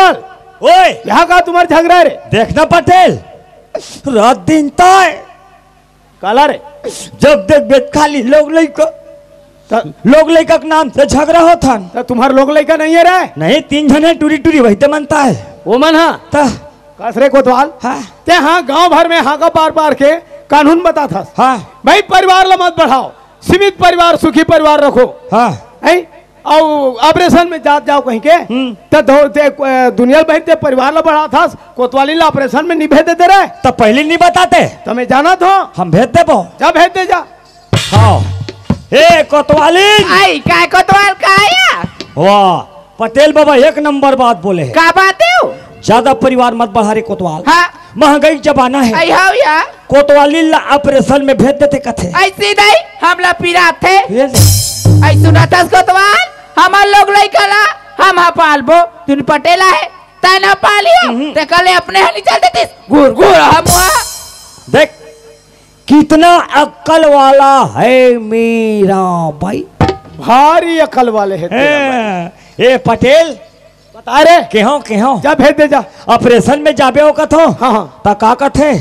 कोतवाल, ओए यहाँ का तुम्हारे झगड़ा रे? देखना पटेल, रात दिन ताय काला रे जब देख बेट खाली लोग लड़का के नाम से झगड़ा होता। तो तुम्हारे लोग लड़का नहीं है रे? नहीं, 3 जने टूरी टूरी वही मनता है वो मन। हाँ कस रे कोतवाल, हाँ ते हाँ गांव भर में हाँ का पार पार के कानून बता था हाँ भाई, परिवार ला मत बढ़ाओ, सीमित परिवार सुखी परिवार रखो हाँ है। और ऑपरेशन में जाओ कहीं के तो दौड़ते दुनिया भर ते परिवार ला बढ़ा था, कोतवाली ला ऑपरेशन में नहीं भेज देते रहे। तो पहले नहीं बताते, तुम्हें जाना था, हम भेज दे जा भेज दे जा। हाँ ए कोतवाली, आई काय कोतवाल काया? वाह पटेल बाबा एक नंबर बात बोले है। का बात है? ज्यादा परिवार मत बढ़ा रे कोतवाल, हाँ महंगाई जमाना है। आई हाउ या कोतवाली ला ऑपरेशन में भेज देते कथे। ऐसी नहीं हमला पिरा थे, भेज दे। आई सुना था कोतवाल, हमार लोग लइका ला हम हा पालबो, तुम पटेला है ता ना पालियो ते कले अपने हनी चल देती गुर गुर हम देख कितना अक्ल वाला है मेरा भाई, भारी अकल वाले है ए पटेल बता रे केहो जा भेज दे जा। ऑपरेशन में जाबे हो कथो हाँ हाँ ता का कथे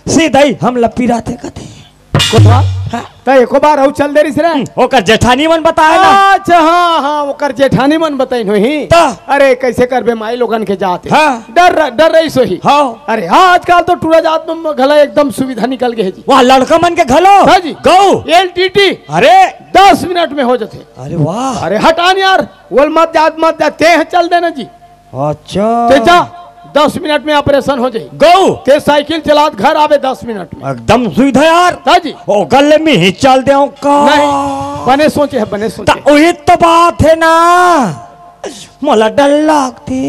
सीधा ही हम लपी रहते कथे कोतवाल। हाँ तो एको बार और चल दे रही रे? ओकर जेठानी मन बताए ना। अच्छा हाँ हाँ ओकर जेठानी मन बताई नहीं। अरे कैसे करबे माई लोगन के जाते, हाँ। डर रही सोही। हाँ अरे हाँ आजकल तो टूरा जात में घला एकदम सुविधा निकल गए जी। वहाँ लड़का मन के घलो हाँ जी गौ LTT अरे 10 मिनट में हो जाते। अरे वाह, अरे हटान यार, बोल मत जाते हैं चल देना जी। अच्छा ते जा 10 मिनट में ऑपरेशन हो जाए। गौ ते साइकिल चला घर आवे 10 मिनट में एकदम सुविधा यार। हाँ जी ओ गले में ही चल दे का नहीं, बने सोचे है बने सोचे। वही तो बात है ना, मोला डर लगती।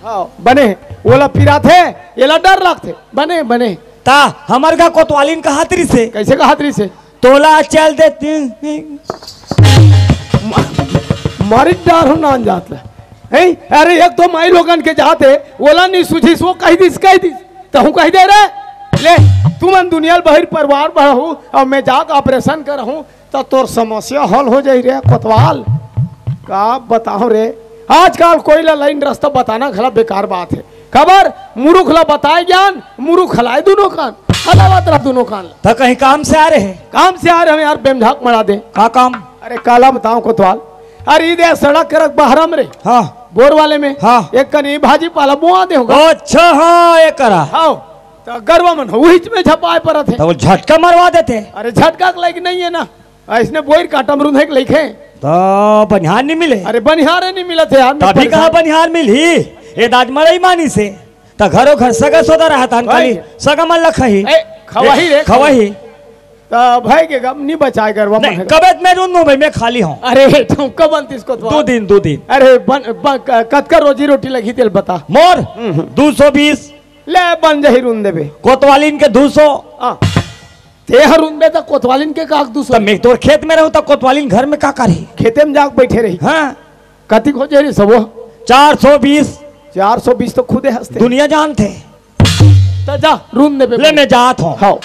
हाँ बने ओला फिरा थे, ये ला डर लगते बने बने ता हमार का कोतवालिन का हाथरी से कैसे का हाथरी से तोला चल देती मारी डर हो ना जात है। अरे एक तो माई लोगन के जाते ओला नहीं सुझी वो कह दिस तो हूँ कह दे रे ले तुम दुनिया बहिर परिवार बढ़ू और मैं जाक ऑपरेशन करहूँ तो तोर समस्या हल हो जाई रे कोतवाल। का बताओ रे, आजकल कोई ला लाइन रास्ता बताना खला बेकार बात है। खबर मुरुख ला बताए ज्ञान, मुरुख खलाए दोनों कान, हलावत रहा दोनों कान। तो कहीं काम से आ रहे हैं? काम से आ रहे हम यार, बेमझाक मरा दे। का काम? अरे काला बताओ कोतवाल, अरे इधर सड़क करक बहरम रे हाँ बोर वाले में हाँ एक कनी भाजी पाला बुआ दे होगा। अच्छा हाँ ये करा हाँ तो गरबा मन वही में झपाए पर थे तो वो झटका मरवा देते। अरे झटका के लायक नहीं है ना, ऐसने बोर काटम रुंध है लिखे तो बनिहार नहीं मिले। अरे बनिहारे नहीं मिला थे यार। तभी कहा बनिहार मिली ये दाज मरई मानी से तो घरों घर सगा सोदा रहा था खाली सगा मन लखही खवाही रे खवाही तो भाई के गम नहीं बचाए गरबा मन कबत मैं रूंद भाई मैं खाली हूँ। अरे तुम कब बनती इसको? 2 दिन। अरे कतका रोजी रोटी लगी तेल बता मोर 220 ले बन जाही रूंद देबे। कोतवालिन के 200 तेहर रूंद में तो कोतवालिन के काक 200। तो मैं तोर खेत में रहूं तो कोतवालिन घर में का करी? खेते में जाके बैठे रही। हाँ कतिक हो जाए सब 420 तो खुदे हंसते दुनिया जानते। तो जा रूंद देबे ले मैं जात हूँ। हाँ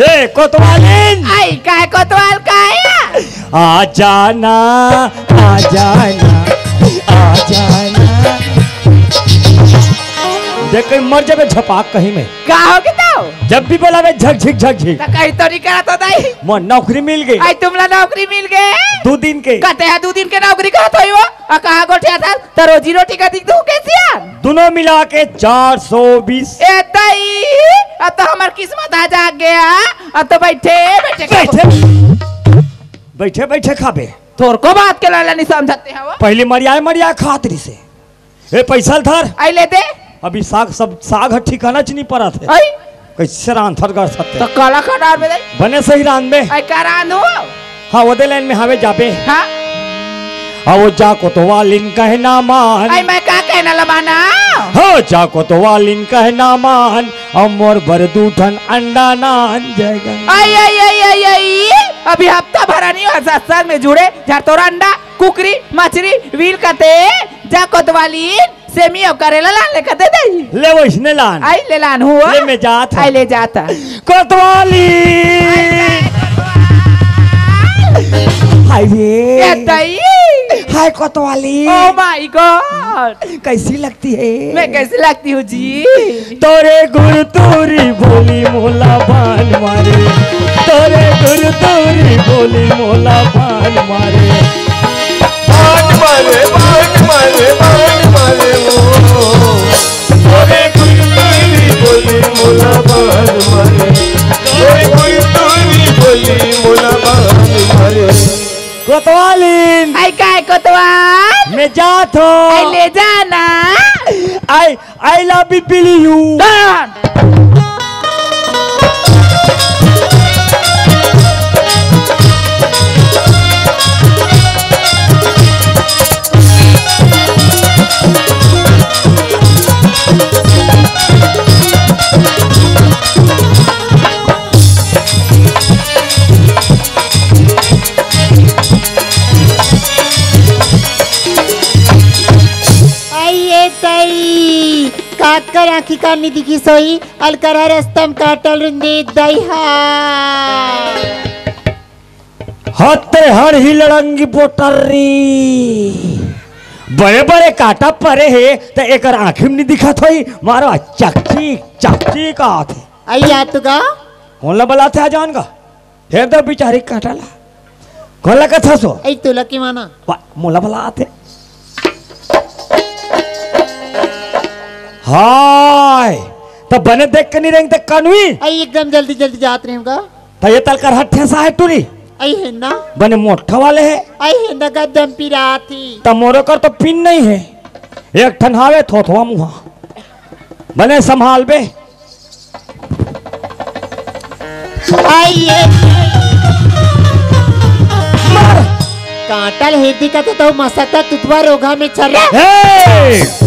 ए कोतवालिन आई काय कोतवाल काया? आ जाना आ जाना आ जाना। देख कहीं मर जावे झपाक कहीं में का हो के तो जब भी बोलावे झक झिक तो कहीं तो नहीं करा तो दाई मोर नौकरी मिल गई। आई तुमला नौकरी मिल गए 2 दिन के कहते हैं 2 दिन के नौकरी करत होई वो आ कहां गोठिया था तो रोजी रोटी का दिख दू कैसे यार? दोनों मिला के 420। ए ताई अब तो हमार किस्मत आ जाग गया। अब तो बैठे खाबे तोर को बात के लाला नहीं समझते हैं वो। पहले मरिया खातरी से ए पैसा धर आई ले दे अभी साग ठिकाना च नहीं पड़ा थे आई कैसे रांधर कर सकते तो काला खटार में दे बने सही रांध में। आई का रांधो हाँ वो दे लाइन में हवे जाबे। हाँ वो जाको तो वालिन कहना मान। आई मैं का कहना लमाना हो जाको तो वालिन कहना मान अमर भर दूठन अंडा नान जाएगा। आई आई आई आई आई अभी हफ्ता भरा नहीं हुआ सत्संग में जुड़े झार तोरा अंडा कुकरी मछली वील कते जा कोतवालिन सेमी और करेला लान ले कते दे ले वो इसने लान आई ले लान हुआ ले में जात आई ले जाता कोतवालिन हाय रे ये दई हाय कोतवाली, ओह माय गॉड, कैसी लगती है? मैं कैसी लगती हूँ जी? तोरे गुरु तोरी बोली मोला बान मारे, तोरे गुरु तोरी बोली मोला बान मारे, बान मारे बान मारे बान मारे ओ, तोरे गुरु तोरी बोली मोला बान मारे, तोरे गुरु तोरी बोली मोला बान मारे। कोतवाली आई काय कोतवाल, मैं जात हो, आई ले जाना, आई लव यू। काकर आखी कानी दिखी सोई अलकरा रस्तम काटल रुंदे दईहा हत्ते हर ही लड़ंगी पोटरी, बड़े बड़े काटा परे है तो एक आँखी में नहीं दिखा थोई, मारो चक्ची चक्ची का थे आई आ तू का होला बला थे आजान का फिर तो बिचारी काटाला खोला का था सो आई तुला की माना मोला बला आते हाय तो बने देख के नहीं रहेंगे तो कानूनी आई एकदम जल्दी जल्दी जात रहे होगा तो ये तलकर हट्ठे सा है टूरी आई है ना बने मोटा वाले है आई है ना गदम पिराती तो मोरो कर तो पिन नहीं है एक ठनहावे थोथवा मुहा बने संभाल बे आई ये काटल हेदी का तो मसता तुतवा रोगा में चल रहा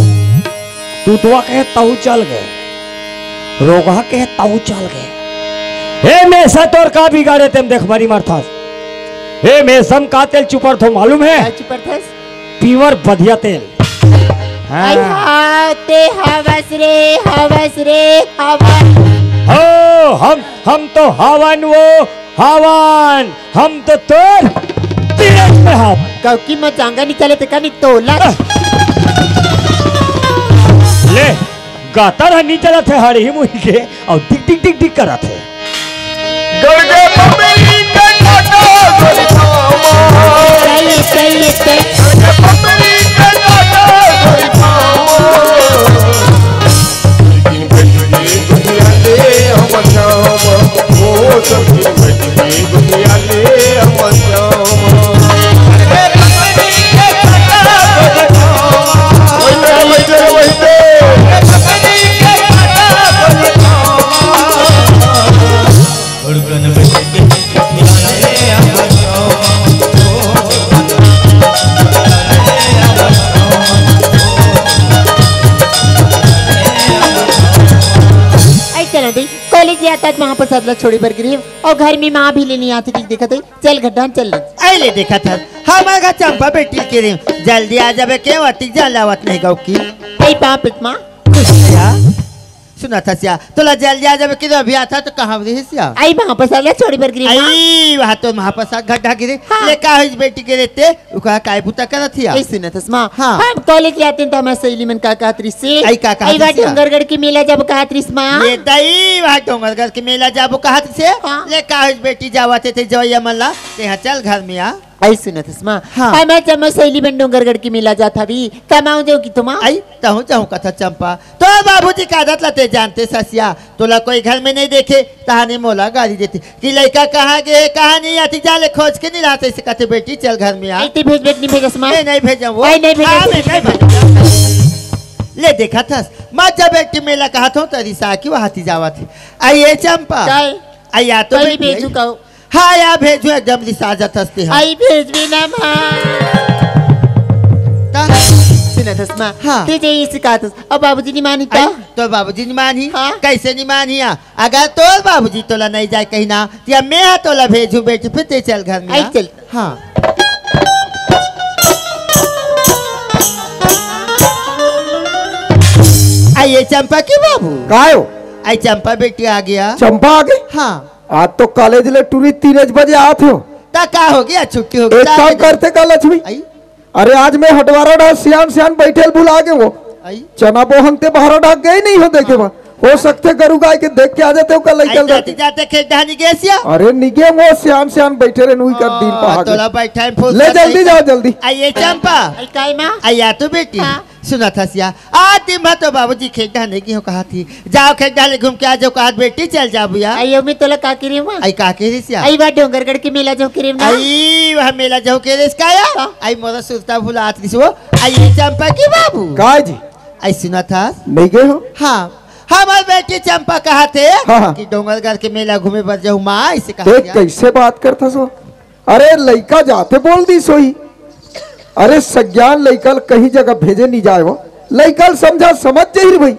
तू तो कहे ताऊ चल गए रोगा कहे ताऊ चल गए हे मेसा तोर का बिगाड़े तेम देख मारी मारथास हे मेसम का तेल चुपर थो मालूम है चुपर थस पीवर बढ़िया तेल आई हाते हवस रे हवन हो हम तो हवन वो हवन हम तो तोर तीरथ में हवन कौकी में चांगा नहीं चले ते का नहीं तोला ले गाता रहा नीचे थे हरी ही मुही के और टिक टिक टिक टिक करा थे गड़गे पमेरी के नाटा गोरी थामा सही गड़गे पमेरी के नाटा गोरी थामा लेकिन बैठे दुनिया ले हम जाम ओ सब बैठे दुनिया ले हम जाम कॉलेज आता वहाँ पर साथ छोड़ी बर गिरी और घर में माँ भी लेनी आती थी देखा तो चल गड्ढा चल ले देखा था हमारा चंपा बेटी के रे जल्दी आ जाबे के वती जलावत नहीं गाँव की आई बाप इतना सुना था सिया तोला जल्दी आ जाबे के अभी आता तो कहाँ रही सिया आई वहाँ पर साथ छोड़ी बर गिरी आई वहाँ तो वहाँ पर साथ गड्ढा गिरी ले का है बेटी के रहते उका काय पुता कर थिया ऐ सुना था माँ हाँ हम कॉलेज आते तो मैं सहेली मन का कहतरी से आई का आई बात डोंगरगढ़ के मेला जब कहतरी माँ ले दई वहाँ डोंगरगढ़ के मेला जाबो कहत से ले का है बेटी जावाते थे जवैया मल्ला ते चल घर में आ आई सुना था माँ हाँ मैं जब मैं सहेली बन डोंगरगढ़ की मेला जाता भी कमाऊं जो की तुम आई तहु जाऊं कथा चंपा तो बाबूजी का आदत लते जानते ससिया तोला कोई घर में नहीं देखे तहाने मोला गाली देते कि लड़का कहाँ गए कहाँ नहीं आती जाले खोज के नहीं लाते से कहते बेटी चल घर में आ भेज बेट नहीं भेजस माँ नहीं भेजा वो नहीं भेजा ले देखा था मैं जब एक मेला कहा था तरी सा की वहाँ जावा थी आइए चंपा आई आ तो भेजू कहो हाँ या भेजू एकदम लिसाजत हस्ती आई भेज भी ना माँ सुना था माँ हाँ तुझे ये सिखा था अब बाबूजी नहीं मानी था तो बाबूजी नहीं मानी हाँ? कैसे नहीं मानी अगर तो बाबूजी तोला नहीं जाए कहीं ना या मैं तोला भेजू बेटी फिर ते चल घर में आई चल हाँ आइए चंपा के बाबू कायो आई चंपा बेटी आ गया चंपा आ गई हाँ आज तो कॉलेज ले टूरी 3 बजे आते हो ता का हो गया छुट्टी हो एक काम करते का लक्ष्मी, आई अरे आज मैं हटवारा डाल सियान सियान बैठे भुला के वो आई चना बोहनते बाहर डाक गए नहीं हो देखे वहाँ हो सकते गरु गाय के देख के आ जाते हो कल आई चल जाते जाते। जाते खेत ढानी गेसिया अरे निगे वो सियान सियान बैठे रहे नुई कर दिन पहा तोला बैठा है फूल ले जल्दी जाओ जल्दी। आइए चंपा आई काय माँ आया तो बेटी हाँ। सुना था सिया आज दिन भर तो बाबूजी खेत ढाने की हो कहा थी जाओ खेत ढाले घूम के आ जाओ कहा बेटी चल जा बुया आई मैं तोला का करी माँ आई का के सिया आई बात डोंगरगढ़ के मेला जो करी ना आई वह मेला जाओ के रेस काया आई मोरा सुरता भूला आती वो आइए चंपा की बाबू काय जी आई सुना था नहीं गए हो? हाँ हमारे बेटी चंपा कहा थे हाँ। कि डोंगरगढ़ के मेला घूमे पर जाऊँ माँ इसे कहा देख दिया। कैसे बात करता सो, अरे लड़का जाते बोल दी सोई, अरे सज्ञान लड़का कहीं जगह भेजे नहीं जाए वो लड़का समझा समझ जाहिर भाई।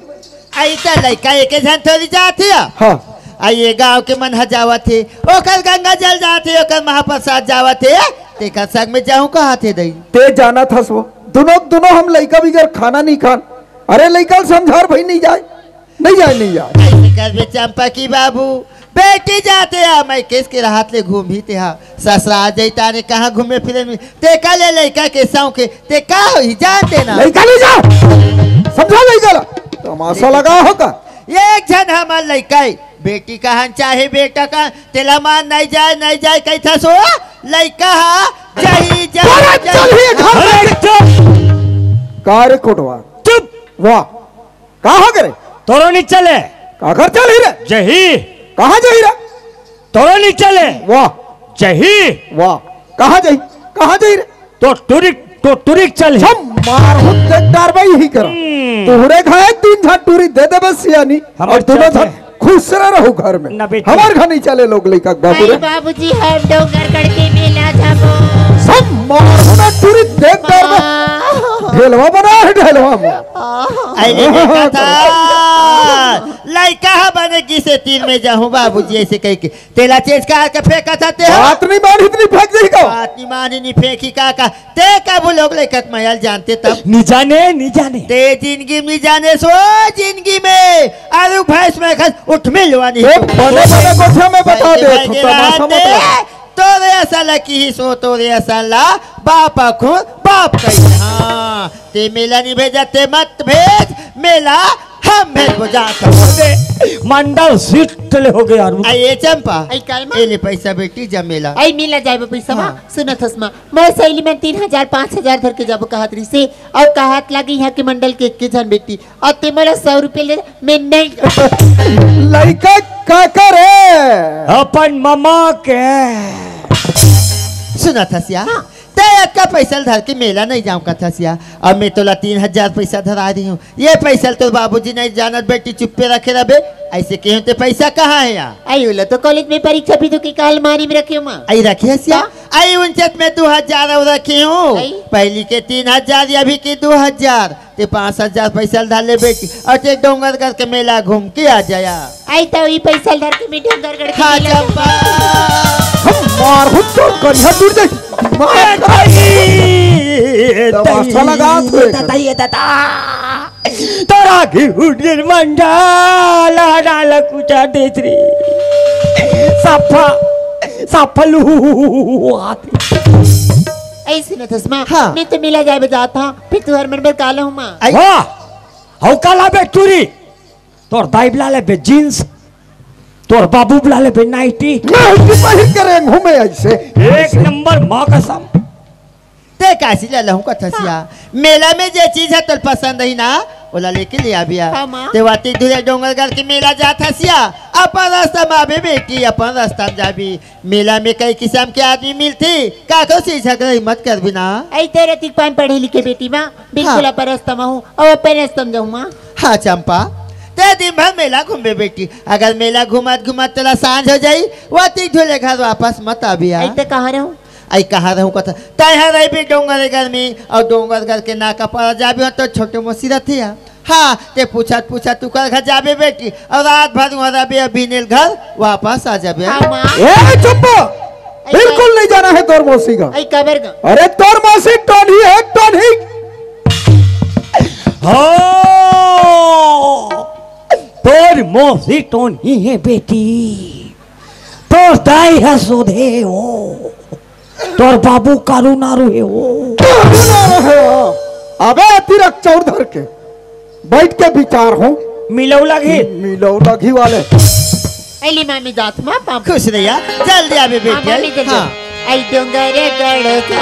आई तो लड़का एक जन थोड़ी जाती है हाँ आइए गांव के मन हजावा थे ओकर गंगा जल जाते ओकर महाप्रसाद जावा थे तेकर संग में जाऊं कहा थे दई ते जाना था सो दोनों हम लड़का बिगर खाना नहीं खान, अरे लड़का समझार भाई नहीं जाए नहीं जाए नहीं जाए। ऐसे कर बे चंपा की बाबू बेटी जाते हैं मैं किसके राहत ले घूम ही ते हा ससुरा जैता ने कहा घूमे फिरे में ते का ले लड़का के सौ के ते का ही जानते ना लड़का नहीं जाओ समझा लड़का तमाशा लगा होगा। एक जन हमार लड़का बेटी कहन चाहे बेटा का तेला मान नहीं जाए कैसा सो लड़का हा जही अरे चुप कार्य कोटवा चुप वाह कहा करे तोरो नहीं चले का घर चल ही रे जही कहा जाही रे तोरो नहीं चले वाह जही वाह कहा जाही रे तो टुरिक चल हम मार हो देदार भाई यही कर तोहरे खाए 3 झट टूरी दे दे बस यानी हमार और दोनों चाचा झट खुश रहो घर में ना बेटी। हमार घर नहीं चले लोग लइका बाबू आई रे बाबूजी हम डोंगरगढ़ के मेला जाबो सब मार होना टूरी देदार में ढेलवा बना है ढेलवा में अरे देखा था लड़का बनेगी से 3 में जाऊं बाबूजी ऐसे कह के तेला चेज का के फेंका था ते बात नहीं मान इतनी फेंक दी का बात नहीं मानी नहीं फेंकी का ते का वो लोग लेकर महल जानते तब नहीं जाने ते जिंदगी में जाने सो जिंदगी में आलू भैंस में खस उठ मिलवानी ये बने बने गोठा में बता दे तमाशा मत लगा। तोरे असल की ही सो तोरे असल बापा को बाप कही हाँ ते मेला नहीं भेजा ते मत भेज मेला हम भेज को जाता मंडल सीट ले हो गया आइए चंपा आई काय माँ ये ले पैसा बेटी जब मेला आई मेला जाबो पैसा माँ हाँ। सुनो थसमा मैं सहेली में 3000 5000 धर के जाबो कहत रही से और कहत लगी यहाँ के मंडल के 1 जन बेटी और ते मला 100 रुपए ले मैं नहीं लड़का का करे अपन मामा के सुना था सिया ते का पैसा धर के मेला नहीं जाऊँ का था सिया अब मैं तोला 3000 पैसा धरा रही हूँ ये पैसा तो बाबूजी नहीं जानत बेटी चुप्पे रखे रहे ऐसे कहे ते पैसा कहाँ है यहाँ आई बोला तो कॉलेज में परीक्षा भी तो की काल मारी में रखी माँ आई रखी है सिया आई 59 में 2000 और रखी हूँ आई। पहली के 3000 या अभी के 2000 ते 5000 पैसा धर ले बेटी और ते डोंगरगढ़ के मेला घूम के आ जाया आई तो ये पैसा धर के मैं डोंगरगढ़ के खा मेला चंपा हम मार हो तो कन्या दूर जाए मार तमाशा लगा तोरा की हुडर मंडला डाल कुचा देत्री सफल ऐसे न थसमा हाँ। मैं तो मेला जाए जाता फिर तू हर मन में काला हूँ माँ आई। वाह हौ काला बे टूरी तोर दाई बुला ले बे जींस तोर बाबू बुला ले बे नाइटी नहीं करे घूमे ऐसे एक नंबर माँ कसम ते काशी ले लहू का थसिया मेला में जे चीज है तो पसंद ही ना ओला लेके ले आ बिया हाँ, माँ। ते वाती दूर डोंगरगढ़ के मेला जा थसिया अपन रास्ता मावे बेटी अपन रास्ता में जाबी मेला में कई किस्म के आदमी मिलती काको से झगड़ा हिम्मत कर बिना आई तेरे तिक पान पढ़े लिखे बेटी माँ बिल्कुल अपन रास्ता में हूँ और अपन रास्ता में जाऊँ माँ हाँ चंपा ते दिन भर मेला घूमे बेटी अगर मेला घुमत घुमत तेरा सांझ हो जाई वाती ढोले घर वापस मत आ बिया आई तो कहाँ रहूँ आई कहा रहूँ कथा तय रही भी डोंगरगढ़ में और डोंगरगढ़ के नाका पर जाबी तो छोटे मोसी रहती है हाँ ते पूछा तू कर घर जाबे बेटी और रात भर वहाँ रहे अभी नील घर वापस आ जाबे हाँ माँ ए चुप बिल्कुल नहीं जाना है तोर मौसी का आई कबर का अरे तोर मौसी टोनी है टोनी तोर मौसी टोन ही है बेटी तो दाई है सोधे हो तोर बाबू कारू नारू है वो। अबे तिरक चौर धर के बैठ के विचार हो मिलौला घी मिलौला घी वाले। अली मामी जात मां पाप खुश रहिया जल्दी आवे मामी बेटी के हाँ आई डोंगरे गड़ का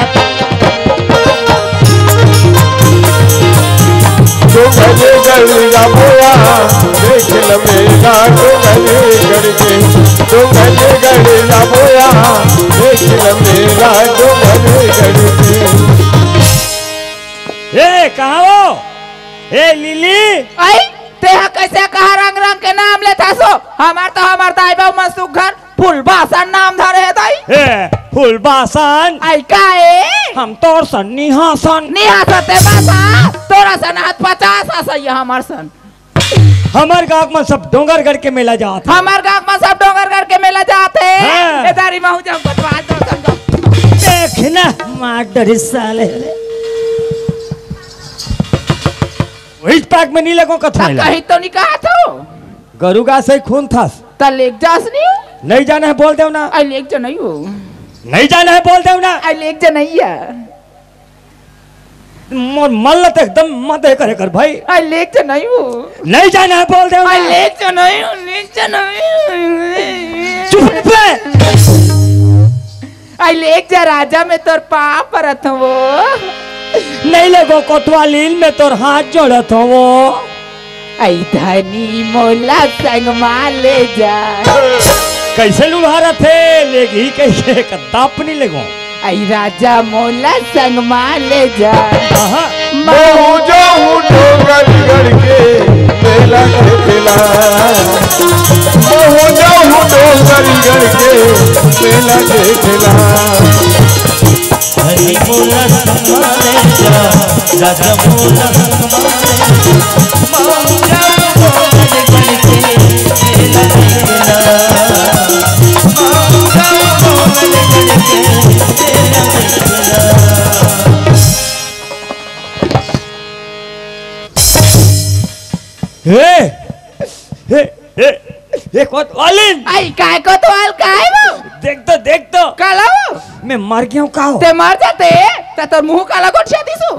डोंगरे गड़ बोया देख ल मेरा डोंगरे गड़ के डोंगरे गड़ बोया देख ल मेरा डोंगरे गड़ के। ए कहाँ हो ए लिली आई तेहा कैसे कहा रंग रंग के नाम लेता सो हमार दाई बाबू मसुक घर फुल बासन नाम धरे है दाई। ए फुल बासन आई काए हम तोर सन निहासन निहासते बासा तोरा सन हाथ 50 आसा ये हमार सन। हमार गांव में सब डोंगरगढ़ के मेला जात है। हमार गांव में सब डोंगरगढ़ के मेला जाते हाँ। ए दारी महू जाऊं बतवा दो समझो देख ना मार डरी साले इस पार्क में नहीं लगो कथा कहीं तो नहीं कहा तो गरुगा से खून था त लेक जास नहीं जाना है बोल दो ना आई लेक जा नहीं हो नहीं जाना है बोल दो ना आई लेक जा नहीं है मल्लत एकदम मत करे कर भाई आई लेक जा नहीं हो नहीं जाना है बोल दो आई लेक जा नहीं हो लेक जा नहीं चुप पे आई लेक जा राजा में तोर पाप परत वो नहीं लगो कोतवालीन में तोर हाथ जोड़त हो वो आई धनी मोला संग माले जा कैसे लुढ़ा थे लेगी कैसे कदाप नहीं लगो आई राजा मोला संग माले जा महू जाऊं डोंगरगढ़ के मेला देखला महू जाऊं डोंगरगढ़ के मेला देखला। हरि बोला संभाले जा राजा बोला संभाले मांगा बोल करके मेला देखला मांगा बोल करके मेला देखला। हे हे हे ये कोतवालीन आई काय को तो आल काय वो देख तो काला वो मैं मर गया हूँ का ते मर जाते ते तोर मुंह काला गोट छे दिसो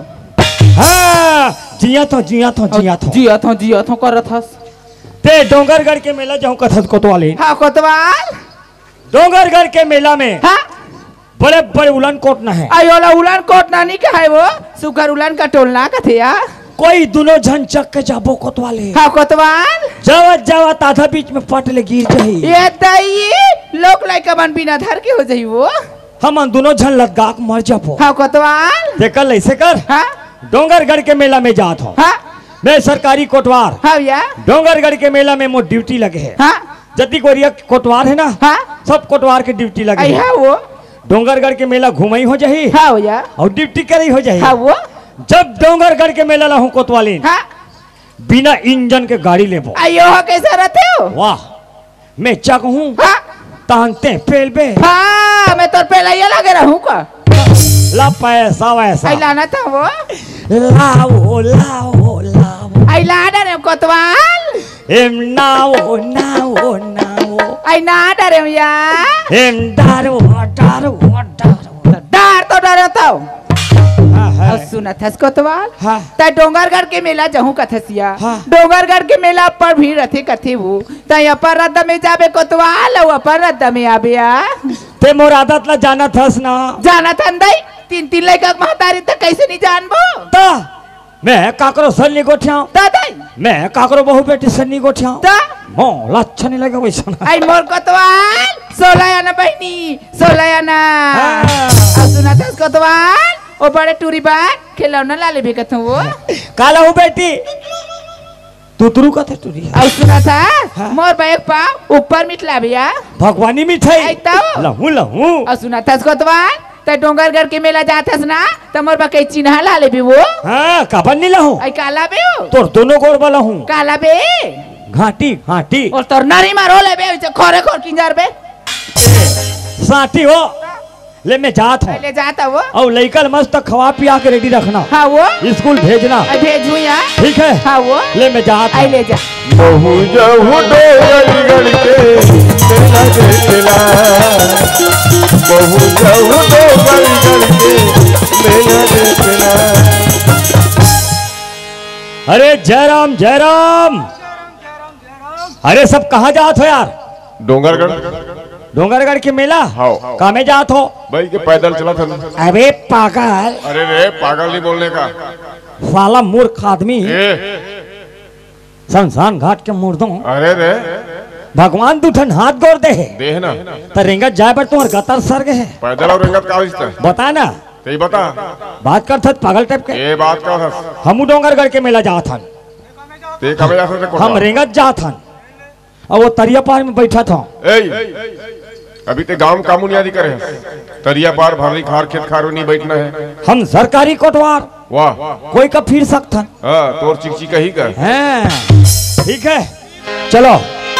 हाँ जिया तो करत हस ते डोंगरगढ़ के मेला जाऊं कथत कोतवालीन हां कोतवाल डोंगरगढ़ के मेला में हां बड़े बड़े उलन कोट न है आयोला उलान कोट नानी का है वो सुगर उलान का टोलना का थे या कोई दोनों झन चक के जाबो कोतवाले हां कोतवाल जावत आधा बीच में पट ले गिर जाही ये दई लोक लाइका मन बिना धर के हो जाई वो हम दोनों झन लगा के मर जाबो हां कोतवाल देखल ऐसे कर हां डोंगरगढ़ के मेला में जात हो हां मैं सरकारी कोटवार हां या डोंगरगढ़ के मेला में मोर ड्यूटी लगे है हां जति गोरिया कोटवार है ना हां सब कोटवार के ड्यूटी लगे आई है हां वो डोंगरगढ़ के मेला घुमाई हो जाही हां या और ड्यूटी करी हो जाही हां वो जब डोंगरगढ़ के मेला लाहू कोतवालीन हां बिना इंजन के गाड़ी लेबो आयो हो कैसा रहते हो वाह मैं चक हूँ हां तानते पेल बे हां मैं तोर पे लइया लगे रहूं का ला पैसा वैसा आई लाना था वो लाओ आई लाना रे कोतवाल एम नाओ आई ना डरे या एम डारो डर तो डरता हो हाँ और सुना थस कोतवाल हाँ त डोंगरगढ़ के मेला जहू कथसिया हाँ। डोंगरगढ़ के मेला पर भीड़ रथे कथे वो त अपर रद्द में जाबे कोतवाल और अपर रद्द में आबे आ ते मोर आदत ला जाना थस ना जाना थन दई 3 लड़का महतारी त कैसे नहीं जानबो ता मैं काकरो सन्नी गोठ्याऊ दादाई मैं काकरो बहु बेटी सन्नी गोठ्याऊ ता मो लच्छा नहीं लगा वैसा आई मोर कोतवाल 16 आना बहनी 16 आना हाँ। और सुना थस कोतवाल ओ बड़े टूरी बाग खिलौना लाले भी कथू वो काला हूँ बेटी तुतरू का थे टूरी और सुना था हाँ। मोर बैग पा ऊपर मिटला भैया भगवानी मिठाई आई तो लहू और सुना था कोतवाल त डोंगरगढ़ के मेला जाथस ना त मोर बकई चिन्हा लाले भी वो हाँ काबन नहीं लहू आई काला बे हो तोर दोनों गोर वाला हूँ काला बे घाटी और तोर नारी मारो ले बे खोरे खोर किंजर बे साटी हो ले मैं जात हूँ ले जाता वो और लइकल मस्त खवा पिया के रेडी रखना हाँ वो स्कूल भेजना भेजू यहाँ ठीक है हाँ वो ले मैं जात आई हूँ ले जा बहु जहु डोगरगढ़ के मेला देखला बहु जहु डोगरगढ़ के मेला देखला। अरे जयराम जयराम अरे सब कहाँ जात हो यार डोंगरगढ़ डोंगरगढ़ के मेला हाँ। कहाँ में जात हो भाई के पैदल चला था। अबे पागल अरे रे पागल नहीं बोलने का वाला मूर्ख आदमी ए शमशान घाट के मुर्दों अरे रे भगवान दूठन हाथ गोर दे है देह ना तो रेंगत जाए पर तुम्हार गतर सर गए है पैदल और रंगत का रिश्ता है? बता ना ते बता बात कर था पागल टाइप के ये बात का था हम डोंगरगढ़ के मेला जात हन ते कब जा सकते हम रेंगत जात हन और वो तरिया पार में बैठा था ए अभी ते गांव कामू नहीं आदि करे तरिया पार भरली खार खेत खारो नहीं बैठना है। हम सरकारी कोटवार वाह कोई का फिर सकता हाँ तोर चिकची कही कर हैं ठीक है चलो